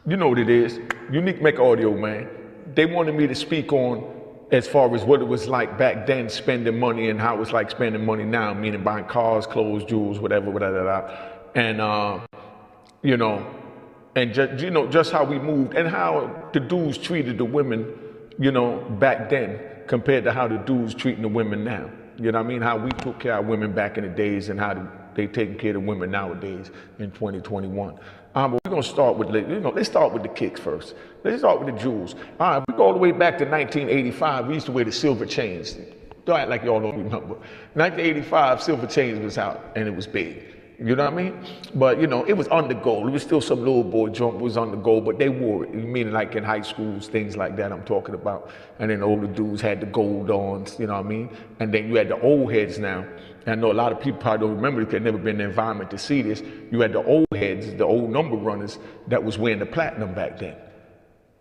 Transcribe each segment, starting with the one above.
You know what it is. Unique Mecca Audio, man. They wanted me to speak on as far as what it was like back then spending money and how it's like spending money now, meaning buying cars, clothes, jewels, whatever, whatever. And, you know, and just, you know, just how we moved and how the dudes treated the women, you know, back then compared to how the dudes treating the women now. You know what I mean? How we took care of women back in the days and how they taking care of women nowadays in 2021. But we're gonna start with, you know, let's start with the kicks first. Let's start with the jewels. All right, we go all the way back to 1985. We used to wear the silver chains. Don't act like y'all don't remember. 1985, silver chains was out and it was big. You know what I mean? But you know, it was under gold. It was still some little boy jump was under gold, but they wore it. Meaning like in high schools, things like that I'm talking about. And then the older dudes had the gold on, you know what I mean? And then you had the old heads now. And I know a lot of people probably don't remember because they've never been in the environment to see this. You had the old heads, the old number runners that was wearing the platinum back then.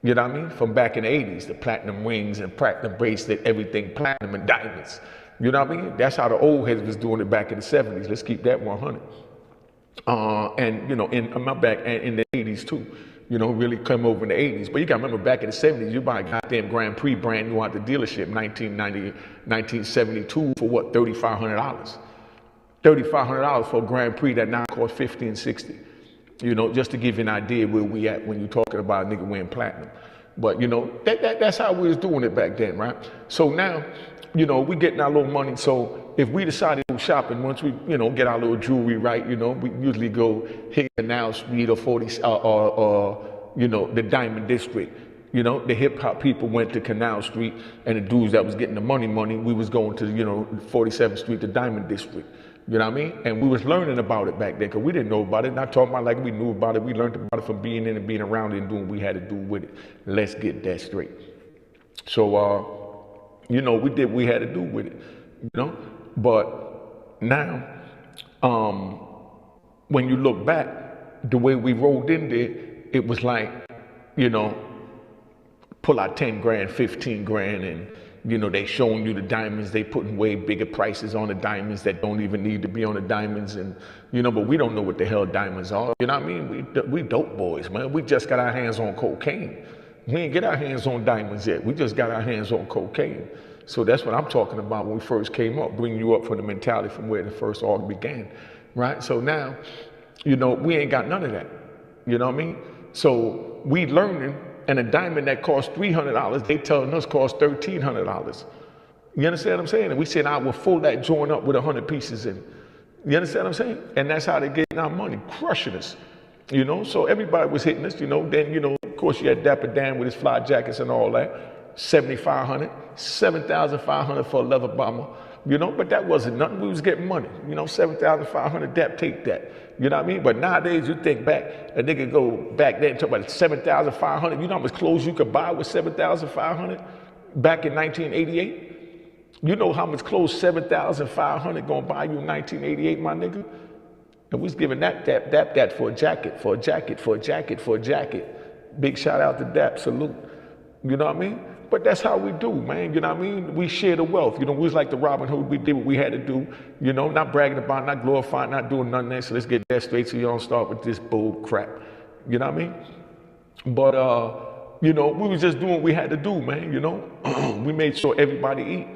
You know what I mean? From back in the 80s, the platinum rings and platinum bracelet, everything platinum and diamonds. You know what I mean? That's how the old heads was doing it back in the 70s. Let's keep that 100. And you know, in my back and in the 80s too, you know, really come over in the 80s. But you gotta remember back in the 70s, you buy a goddamn Grand Prix brand new out the dealership, 1972 for what, $3,500. $3,500 for a Grand Prix that now costs $50 and $60. You know, just to give you an idea where we at when you're talking about a nigga wearing platinum. But you know, that's how we was doing it back then, right? So now, you know, we getting our little money. So if we decided to go shopping, once we, you know, get our little jewelry right, you know, we usually go hit Canal Street or 40, or you know, the Diamond District. You know, the hip hop people went to Canal Street, and the dudes that was getting the money, we was going to, you know, 47th Street, the Diamond District. You know what I mean? And we was learning about it back then because we didn't know about it. Not talking about like we knew about it. We learned about it from being in and being around it and doing what we had to do with it. Let's get that straight. So, you know, we did what we had to do with it, you know? But now, when you look back, the way we rolled in there, it was like, you know, pull out 10 grand, 15 grand, and, you know, they showing you the diamonds, they putting way bigger prices on the diamonds that don't even need to be on the diamonds, and, you know, but we don't know what the hell diamonds are. You know what I mean? We dope boys, man. We just got our hands on cocaine. We ain't get our hands on diamonds yet. We just got our hands on cocaine. So that's what I'm talking about when we first came up, bringing you up from the mentality from where the first all began, right? So now, you know, we ain't got none of that, you know what I mean? So we learning, and a diamond that costs $300, they telling us costs $1,300. You understand what I'm saying? And we said, I will fill that joint up with 100 pieces in. You understand what I'm saying? And that's how they getting our money, crushing us, you know? So everybody was hitting us, you know, then, you know, of course you had Dapper Dan with his fly jackets and all that. 7,500, 7,500 for a leather bomber, you know, but that wasn't nothing. We was getting money, you know, 7,500, Dap, take that, you know what I mean? But nowadays, you think back, a nigga go back then and talk about 7,500, you know how much clothes you could buy with 7,500 back in 1988? You know how much clothes 7,500 gonna buy you in 1988, my nigga? And we was giving that for a jacket, for a jacket, for a jacket, for a jacket. Big shout out to Dap, salute, you know what I mean? But that's how we do, man, you know what I mean? We share the wealth, you know, we was like the Robin Hood, we did what we had to do, you know, not bragging about, not glorifying, not doing nothing else, so let's get that straight so you don't start with this bull crap, you know what I mean? But, you know, we was just doing what we had to do, man, you know? We made sure everybody eat.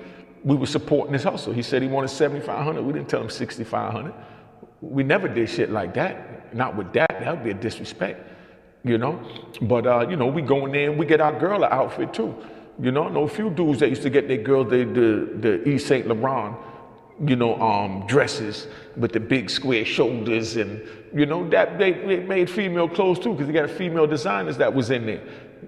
We were supporting his hustle. He said he wanted 7,500, we didn't tell him 6,500. We never did shit like that, not with that, that would be a disrespect, you know? But, you know, we go in there and we get our girl an outfit too. You know, I know a few dudes that used to get their girls the Yves Saint Laurent, you know, dresses with the big square shoulders, and you know that they made female clothes too because they got female designers that was in there.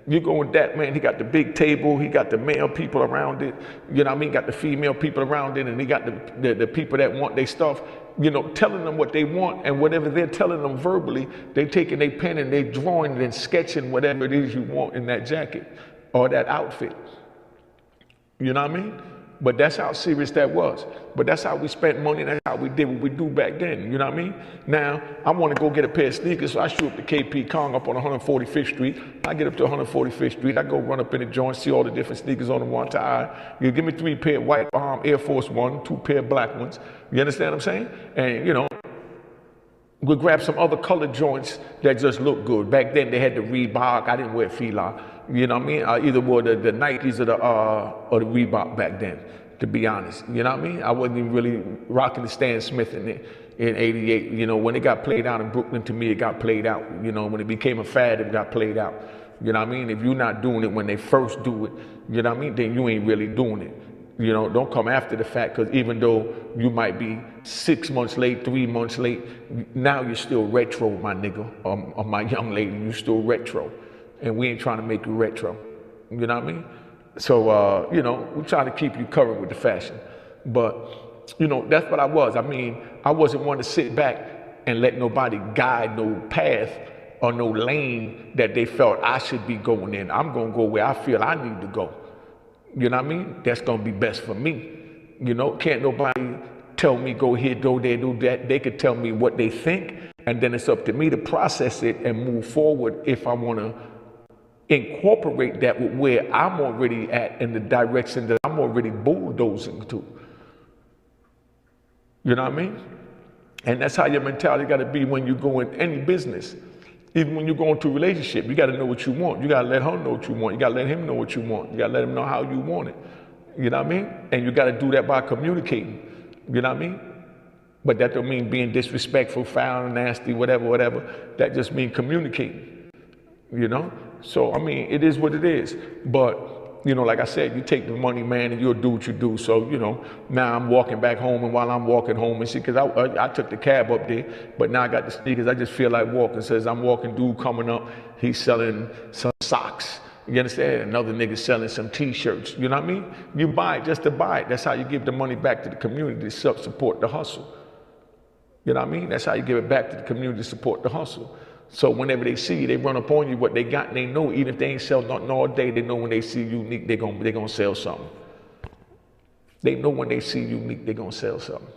You go with that, man, he got the big table, he got the male people around it, you know what I mean, got the female people around it, and he got the people that want their stuff, you know, telling them what they want, and whatever they're telling them verbally, they taking their pen and they drawing it and sketching whatever it is you want in that jacket or that outfit. You know what I mean? But that's how serious that was. But that's how we spent money, and that's how we did what we do back then, you know what I mean? Now, I want to go get a pair of sneakers, so I shoot up to KP Kong up on 145th Street. I get up to 145th Street, I go run up in the joint, see all the different sneakers on the one to eye. You give me 3 pair of white Air Force One, 2 pair of black ones. You understand what I'm saying? And, you know, We'll grab some other colored joints that just look good. Back then they had the Reebok. I didn't wear Fila. You know what I mean? I either wore the Nikes or the Reebok back then, to be honest. You know what I mean? I wasn't even really rocking the Stan Smith in '88. You know, when it got played out in Brooklyn, to me it got played out. You know, when it became a fad, it got played out. You know what I mean? If you're not doing it when they first do it, you know what I mean, then you ain't really doing it. You know, don't come after the fact, because even though you might be 6 months late, 3 months late, now you're still retro, my nigga, or my young lady, you still retro. And we ain't trying to make you retro. You know what I mean? So, you know, we're trying to keep you current with the fashion. But, you know, that's what I was. I mean, I wasn't one to sit back and let nobody guide no path or no lane that they felt I should be going in. I'm going to go where I feel I need to go. You know what I mean? That's going to be best for me. You know, can't nobody tell me go here, go there, do that. They could tell me what they think, and then it's up to me to process it and move forward if I want to incorporate that with where I'm already at in the direction that I'm already bulldozing to. You know what I mean? And that's how your mentality got to be when you go in any business. Even when you go into a relationship, you got to know what you want. You got to let her know what you want. You got to let him know what you want. You got to let him know how you want it. You know what I mean? And you got to do that by communicating. You know what I mean? But that don't mean being disrespectful, foul, nasty, whatever. That just means communicating. You know? So, I mean, it is what it is. But, you know, like I said, you take the money, man, and you'll do what you do. So, you know, now I'm walking back home, and while I'm walking home and shit, because I took the cab up there, but now I got the sneakers, I just feel like walking. Says I'm walking, dude coming up, he's selling some socks. You understand? Another nigga selling some t-shirts. You know what I mean? You buy it just to buy it. That's how you give the money back to the community to support the hustle. You know what I mean? That's how you give it back to the community to support the hustle. So whenever they see you, they run up on you what they got, and they know even if they ain't sell nothing all day, they know when they see you unique, they're gonna sell something. They know when they see you unique, they're gonna sell something.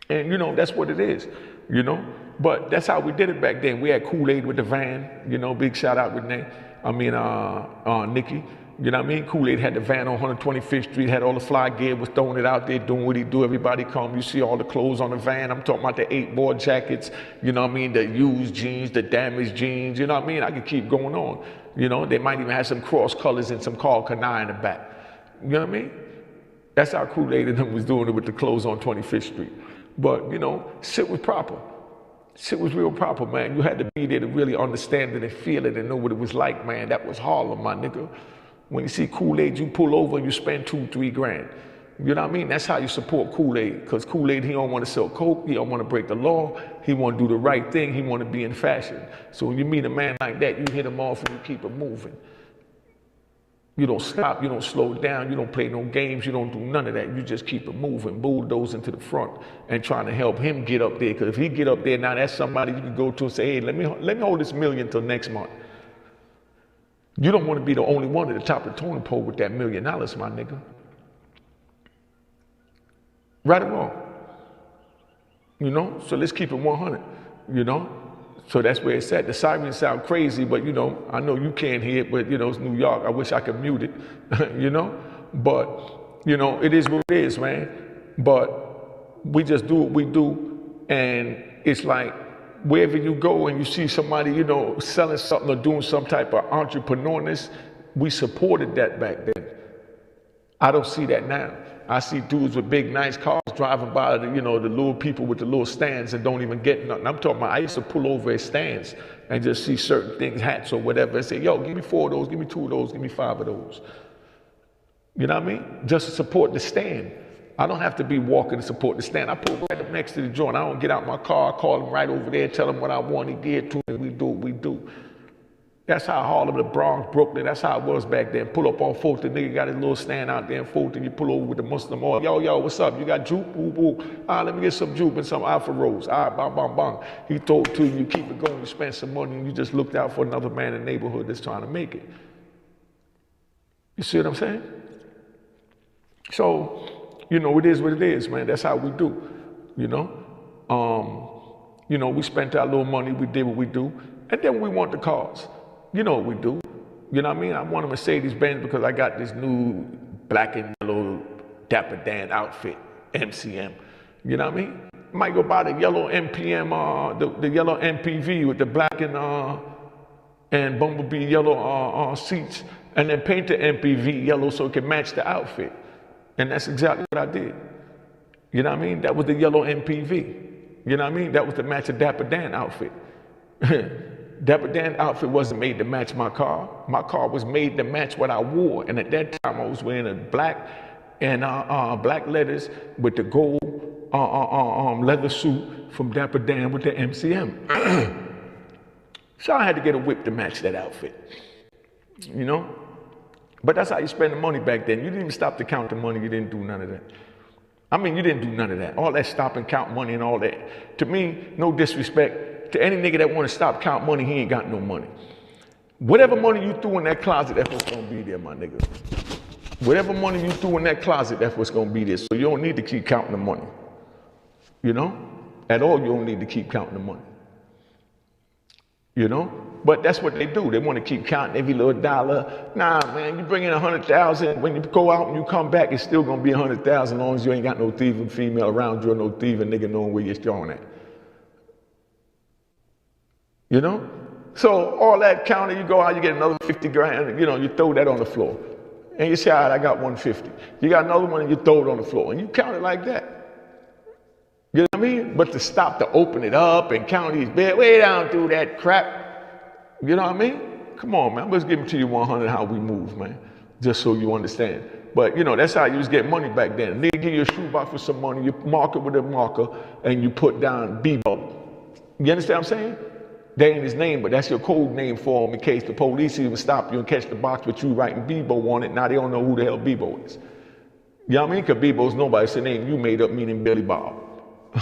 And you know, that's what it is, you know? But that's how we did it back then. We had Kool-Aid with the van, you know, big shout out Renee. Nikki. You know what I mean? Kool-Aid had the van on 125th Street, had all the fly gear, was throwing it out there, doing what he do. Everybody come, you see all the clothes on the van. I'm talking about the 8-board jackets, you know what I mean? The used jeans, the damaged jeans, you know what I mean? I could keep going on. You know, they might even have some cross colors and some Carl Kanai in the back. You know what I mean? That's how Kool-Aid and them was doing it with the clothes on 25th Street. But, you know, shit was proper. Shit was real proper, man. You had to be there to really understand it and feel it and know what it was like, man. That was Harlem, my nigga. When you see Kool-Aid, you pull over and you spend $2-3 grand. You know what I mean? That's how you support Kool-Aid. Because Kool-Aid, he don't want to sell coke. He don't want to break the law. He want to do the right thing. He want to be in fashion. So when you meet a man like that, you hit him off and you keep him moving. You don't stop. You don't slow down. You don't play no games. You don't do none of that. You just keep it moving, bulldozing to the front and trying to help him get up there. Because if he get up there, now that's somebody you can go to and say, hey, let me hold this million till next month. You don't want to be the only one at the top of the totem pole with that $1 million, my nigga. Right or wrong? You know? So let's keep it 100, you know? So that's where it's at. The sirens sound crazy, but you know, I know you can't hear it, but you know, it's New York. I wish I could mute it, you know? But, you know, it is what it is, man. But we just do what we do, and it's like, wherever you go and you see somebody, you know, selling something or doing some type of entrepreneurness, we supported that back then. I don't see that now. I see dudes with big, nice cars driving by, you know, the little people with the little stands and don't even get nothing. I'm talking about, I used to pull over at stands and just see certain things, hats or whatever, and say, yo, give me 4 of those, give me 2 of those, give me 5 of those. You know what I mean? Just to support the stand. I don't have to be walking to support the stand. I pull right up next to the joint. I don't get out my car, call him right over there, tell him what I want. He did too, and we do what we do. That's how Harlem, the Bronx, Brooklyn, that's how it was back then. Pull up on Fulton, nigga got his little stand out there in Fulton. You pull over with the Muslim oil. Yo, what's up? You got juke? Ooh, ooh. All right, let me get some juke and some Alpha Rose. All right, bang, bang, bang. He told to you, keep it going, you spend some money, and you just looked out for another man in the neighborhood that's trying to make it. You see what I'm saying? So, you know, it is what it is, man. That's how we do, you know? You know, we spent our little money, we did what we do, and then we want the cars. You know what we do. You know what I mean? I want a Mercedes-Benz because I got this new black and yellow Dapper Dan outfit, MCM. You know what I mean? Might go buy the yellow MPM, the yellow MPV with the black and bumblebee yellow seats, and then paint the MPV yellow so it can match the outfit. And that's exactly what I did. You know what I mean? That was the yellow MPV. You know what I mean? That was to match a Dapper Dan outfit. Dapper Dan outfit wasn't made to match my car. My car was made to match what I wore. And at that time, I was wearing a black and black letters with the gold leather suit from Dapper Dan with the MCM. So I had to get a whip to match that outfit, you know? But that's how you spend the money back then. You didn't even stop to count the money. You didn't do none of that. I mean, you didn't do none of that. All that stop and count money and all that. To me, no disrespect to any nigga that want to stop count money, he ain't got no money. Whatever money you threw in that closet, that's what's going to be there, my nigga. Whatever money you threw in that closet, that's what's going to be there. So you don't need to keep counting the money. You know? At all, you don't need to keep counting the money. You know? But that's what they do. They want to keep counting every little dollar. Nah, man, you bring in 100,000. When you go out and you come back, it's still going to be 100,000 as long as you ain't got no thieving female around you or no thieving nigga knowing where you're throwing at. You know? So all that counting, you go out, you get another 50 grand, you know, you throw that on the floor. And you say, all right, I got 150. You got another one and you throw it on the floor. And you count it like that. You know what I mean? But to stop to open it up and count these beds, we don't do that crap. You know what I mean? Come on, man. I'm just giving to you 100 how we move, man. Just so you understand. But, you know, that's how you was getting money back then. They give you a shoebox with some money, you mark it with a marker, and you put down Bebo. You understand what I'm saying? That ain't his name, but that's your code name for him in case the police even stop you and catch the box with you writing Bebo on it. Now they don't know who the hell Bebo is. You know what I mean? Because Bebo's nobody. It's a name you made up meaning Billy Bob.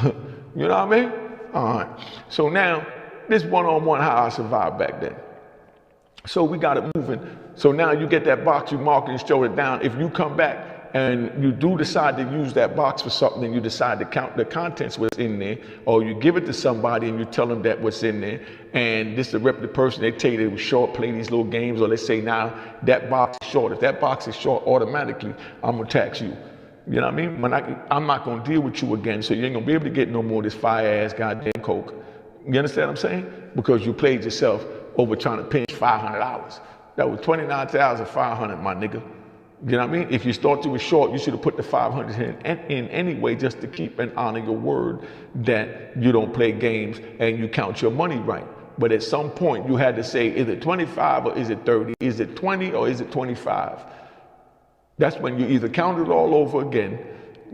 You know what I mean? All right. So now, this one-on-one how I survived back then. So we got it moving. So now you get that box, you mark it and show it down. If you come back and you do decide to use that box for something and you decide to count the contents what's in there, or you give it to somebody and you tell them that what's in there, and this is a reputable person, they tell you they were short, play these little games, or they say, now that box is short. If that box is short, automatically, I'm gonna tax you. You know what I mean? I'm not gonna deal with you again, so you ain't gonna be able to get no more of this fire-ass goddamn coke. You understand what I'm saying? Because you played yourself over trying to pinch $500. That was $29,500, my nigga. You know what I mean? If you thought you were short, you should have put the 500 in anyway, just to keep and honor your word that you don't play games and you count your money right. But at some point, you had to say, is it 25 or is it 30? Is it 20 or is it 25? That's when you either count it all over again,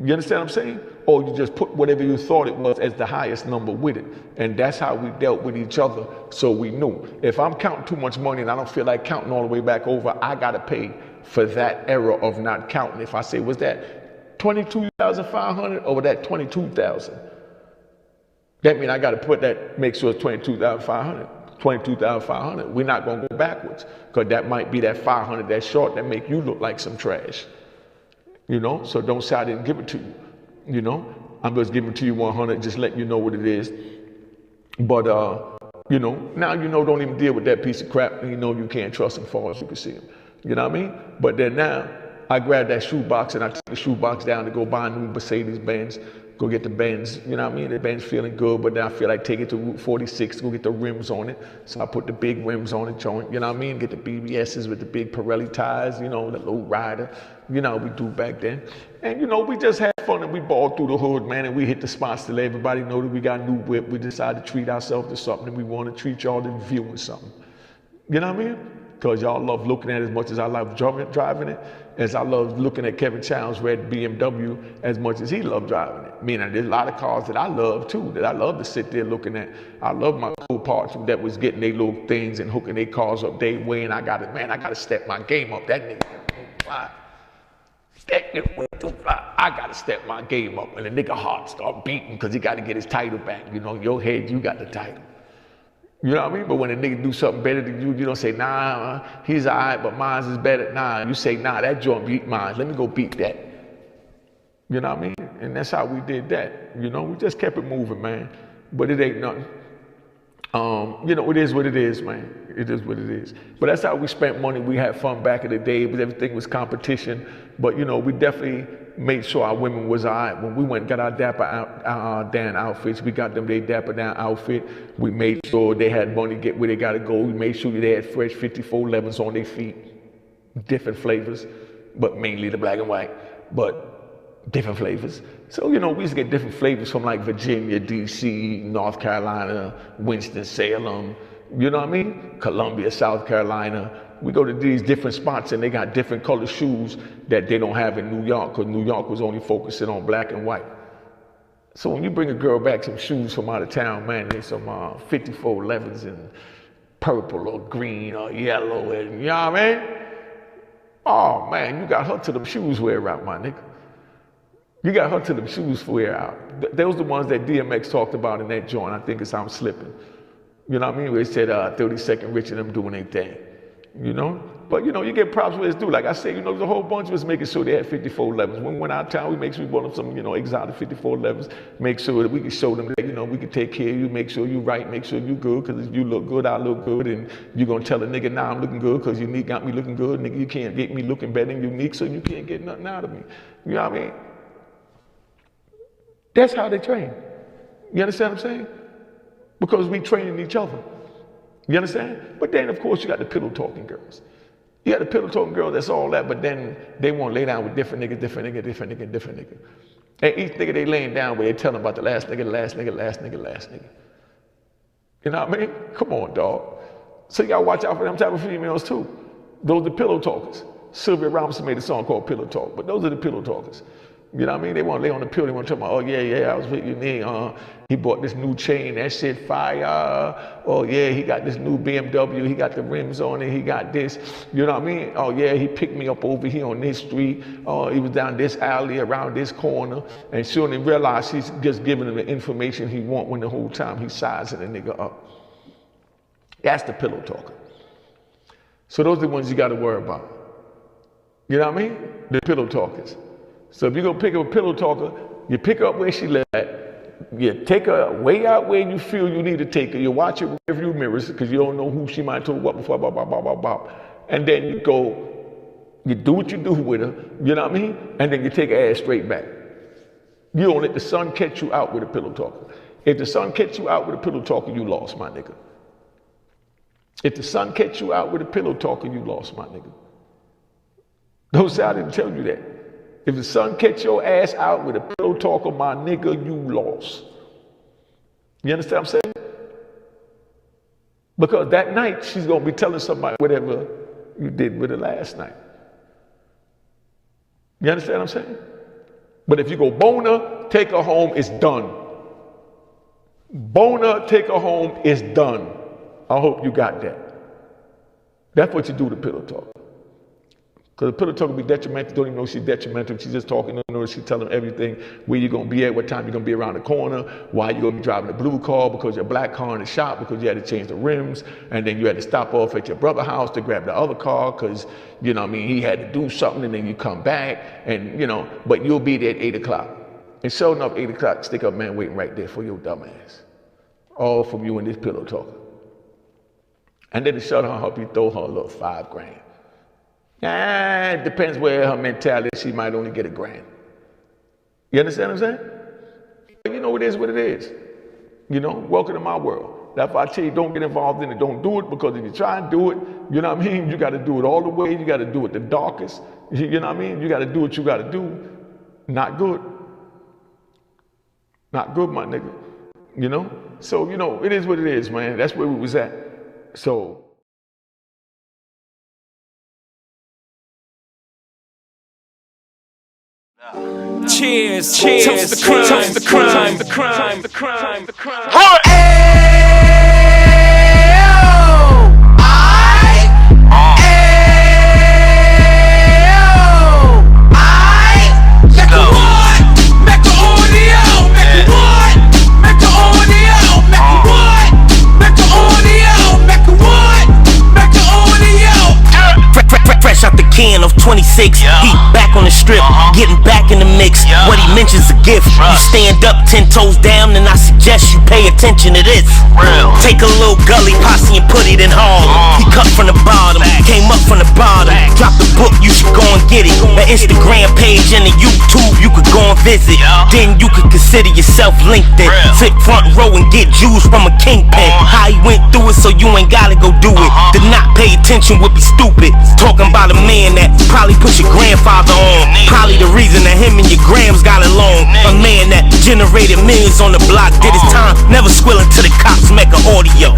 you understand what I'm saying? Or you just put whatever you thought it was as the highest number with it. And that's how we dealt with each other, so we knew. If I'm counting too much money and I don't feel like counting all the way back over, I gotta pay for that error of not counting. If I say, was that 22,500 or was that 22,000? That means I gotta put that, make sure it's 22,500. 22,500. We're not gonna go backwards, because that might be that 500 that's short that make you look like some trash. You know, so don't say I didn't give it to you. You know, I'm just giving it to you 100, just letting you know what it is. But, you know, now you know, don't even deal with that piece of crap, and you know you can't trust him far as you can see him. You know what I mean? But then now, I grabbed that shoebox and I took the shoebox down to go buy a new Mercedes Benz, go get the Benz, you know what I mean? The Benz feeling good, but then I feel like take it to Route 46, go get the rims on it. So I put the big rims on it, joint, you know what I mean? Get the BBSs with the big Pirelli tires, you know, the low rider, you know, we do back then. And, you know, we just had fun and we balled through the hood, man, and we hit the spots to let everybody know that we got a new whip. We decided to treat ourselves to something, and we want to treat y'all to viewing something. You know what I mean? Because y'all love looking at it as much as I love driving it, as I love looking at Kevin Child's red BMW as much as he loved driving it. Meaning there's a lot of cars that I love too, that I love to sit there looking at. I love my cool parts that was getting their little things and hooking their cars up their way, and I gotta step my game up. That nigga went too fly. That nigga went too fly. I gotta step my game up, and the nigga heart start beating because he gotta get his title back. You know, your head, you got the title. You know what I mean? But when a nigga do something better than you, you don't say, nah, he's all right, but mine is better. Nah, you say, nah, that joint beat mine. Let me go beat that. You know what I mean? And that's how we did that. You know, we just kept it moving, man. But it ain't nothing. You know, it is what it is, man. It is what it is. But that's how we spent money. We had fun back in the day, but everything was competition. But, you know, we definitely made sure our women was all right. When we went and got our Dapper Dan outfits, we got them their Dapper Dan outfit. We made sure they had money to get where they got to go. We made sure they had fresh 5411s on their feet, different flavors, but mainly the black and white, but different flavors. So, you know, we used to get different flavors from like Virginia, DC, North Carolina, Winston-Salem, you know what I mean? Columbia, South Carolina. We go to these different spots and they got different color shoes that they don't have in New York, because New York was only focusing on black and white. So when you bring a girl back some shoes from out of town, man, there's some 5411s in purple or green or yellow, and you know what I mean? Oh man, you got her to them shoes wear out, my nigga. You got her to them shoes wear out. Those are the ones that DMX talked about in that joint. I think it's I'm Slipping. You know what I mean? Where he said 30-second Rich and them doing their thing. You know? But you know, you get props where it's due. Like I said, you know, there's a whole bunch of us making sure they had 5411s. When we went out of town, we make sure we bought them some, you know, exotic 5411s. Make sure that we can show them that, you know, we can take care of you, make sure you right, make sure you good, because if you look good, I look good, and you're gonna tell a nigga, nah, I'm looking good, because Unique got me looking good. Nigga, you can't get me looking better than Unique, so you can't get nothing out of me. You know what I mean? That's how they train. You understand what I'm saying? Because we training each other. You understand? But then, of course, you got the pillow talking girls. You got the pillow talking girls, that's all that, but then they want to lay down with different niggas, different nigga, different nigga, different nigga. And each nigga they laying down with, they tell them about the last nigga, last nigga, last nigga, last nigga. You know what I mean? Come on, dog. So you gotta watch out for them type of females too. Those are the pillow talkers. Sylvia Robinson made a song called Pillow Talk, but those are the pillow talkers. You know what I mean? They want to lay on the pillow. They want to talk about, oh, yeah, I was with Unique. He bought this new chain. That shit fire. Oh, yeah, he got this new BMW. He got the rims on it. He got this. You know what I mean? Oh, yeah, he picked me up over here on this street. Oh, he was down this alley, around this corner. And she only realized she's just giving him the information he want when the whole time he's sizing the nigga up. That's the pillow talker. So those are the ones you got to worry about. You know what I mean? The pillow talkers. So if you're gonna pick up a pillow talker, you pick her up where she live at, you take her way out where you feel you need to take her, you watch her with rearview mirrors, because you don't know who she might talk about before, blah, blah, blah, blah, blah. And then you go, you do what you do with her, you know what I mean? And then you take her ass straight back. You don't let the sun catch you out with a pillow talker. If the sun catch you out with a pillow talker, you lost, my nigga. If the sun catch you out with a pillow talker, you lost, my nigga. Don't say I didn't tell you that. If the sun catch your ass out with a pillow talker, my nigga, you lost. You understand what I'm saying? Because that night, she's going to be telling somebody whatever you did with her last night. You understand what I'm saying? But if you go bone her, take her home, it's done. Bone her, take her home, it's done. I hope you got that. That's what you do to pillow talk. Because the pillow talk will be detrimental. Don't even know she's detrimental. She's just talking. Don't know she's telling them everything. Where you're going to be at, what time you're going to be around the corner, why you're going to be driving a blue car, because your black car in the shop, because you had to change the rims, and then you had to stop off at your brother's house to grab the other car, because, you know what I mean, he had to do something, and then you come back, and, you know, but you'll be there at 8 o'clock. And sure enough, 8 o'clock, stick up man waiting right there for your dumb ass. All from you and this pillow talker. And then to shut her up, you throw her a little $5,000. It depends where her mentality is. She might only get $1,000. You understand what I'm saying? You know, it is what it is. You know, welcome to my world. That's why I tell you, don't get involved in it. Don't do it, because if you try and do it, you know what I mean? You got to do it all the way. You got to do it the darkest. You know what I mean? You got to do what you got to do. Not good. Not good, my nigga. You know? So, you know, it is what it is, man. That's where we was at. So. Cheers, cheers, toast the crime, toast the crime, the crime, the crime, the crime. Fresh out the can of 26, he back on the strip, getting back in the mix. What he mentions again. gift. You stand up 10 toes down, and I suggest you pay attention to this. Take a little gully posse and put it in Harlem. He cut from the bottom, came up from the bottom. Drop the book, you should go and get it. The Instagram page and the YouTube, you could go and visit. Then you could consider yourself LinkedIn. Sit front row and get Jews from a kingpin. How he went through it, so you ain't gotta go do it. To not pay attention would be stupid. Talking about a man that probably put your grandfather on. Probably the reason that him and your grams got along. A man that generated millions on the block, did his time, never squilling to the cops, Mecca audio.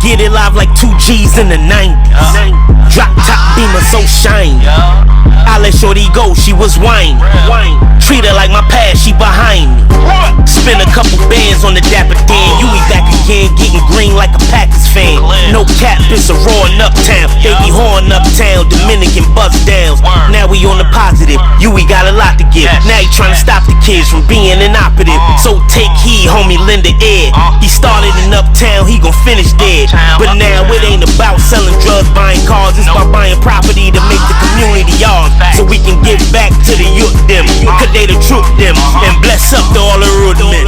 Get it live like 2 G's in the 90s. Drop top beamer so shiny. I let shorty go, she was whining. Treat her like my past, she behind me. Spend a couple bands on the dapper Dan. You be back again, getting green like a Packers fan. No cap, it's a roaring uptown. They be horn uptown, Dominican bust downs. Now we on the positive, you we got a lot to give. Now he trying to stop the kids from being inoperative. So take heed, homie, lend a ear. He started in uptown, he gon' finish dead. But now it ain't about selling drugs, buying cars. It's about buying property to make the community ours, so we can give back to the youth them. Cause they the truth them, and bless up to all the root men.